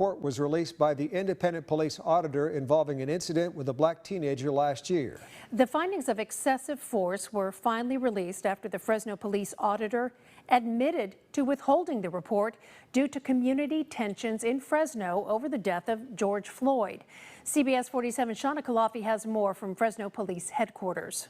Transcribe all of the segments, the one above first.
report was released by the independent police auditor involving an incident with a black teenager last year. The findings of excessive force were finally released after the Fresno police auditor admitted to withholding the report due to community tensions in Fresno over the death of George Floyd. CBS 47's Shauna Kalafi has more from Fresno Police Headquarters.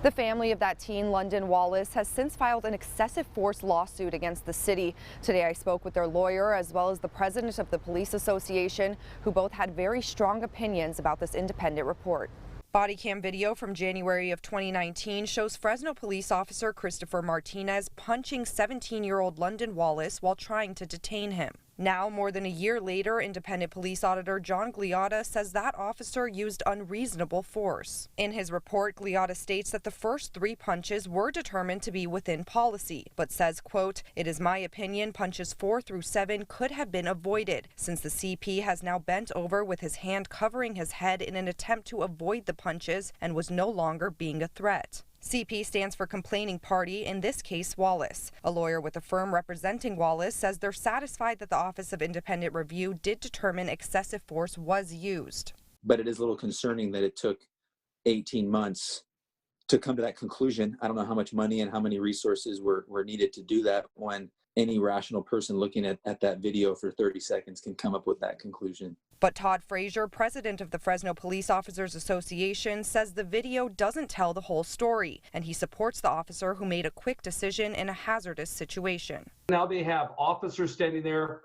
The family of that teen, London Wallace, has since filed an excessive force lawsuit against the city. Today I spoke with their lawyer as well as the president of the Police Association, who both had very strong opinions about this independent report. Body cam video from January of 2019 shows Fresno police officer Christopher Martinez punching 17-year-old London Wallace while trying to detain him. Now, more than a year later, independent police auditor John Gliotta says that officer used unreasonable force. In his report, Gliotta states that the first 3 punches were determined to be within policy, but says, quote, "It is my opinion punches 4 through 7 could have been avoided, since the CP has now bent over with his hand covering his head in an attempt to avoid the punches and was no longer being a threat." CP stands for complaining party, in this case Wallace. A lawyer with a firm representing Wallace says they're satisfied that the Office of Independent Review did determine excessive force was used. But it is a little concerning that it took 18 months to come to that conclusion. I don't know how much money and how many resources were needed to do that when any rational person looking at that video for 30 seconds can come up with that conclusion. But Todd Frazier, president of the Fresno Police Officers Association, says the video doesn't tell the whole story, and he supports the officer who made a quick decision in a hazardous situation. Now they have officers standing there,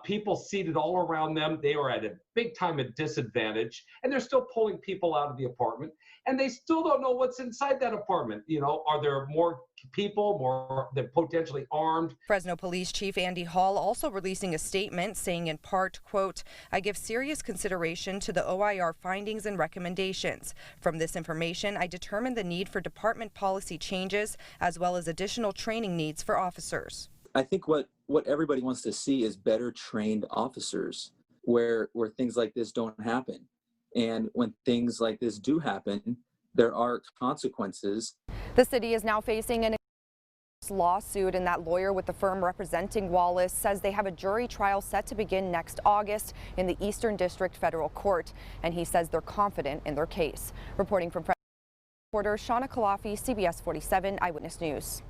people seated all around them. They are at a big time of disadvantage, and they're still pulling people out of the apartment, and they still don't know what's inside that apartment. You know, are there more people, more than potentially armed? Fresno Police Chief Andy Hall also releasing a statement saying in part, quote, "I give serious consideration to the OIR findings and recommendations. From this information, I determine the need for department policy changes as well as additional training needs for officers." I think what everybody wants to see is better trained officers where things like this don't happen. And when things like this do happen, there are consequences. The city is now facing an lawsuit, and that lawyer with the firm representing Wallace says they have a jury trial set to begin next August in the Eastern District Federal Court, and he says they're confident in their case. Reporting from Fresno, reporter Shauna Kalafi, CBS 47 Eyewitness News.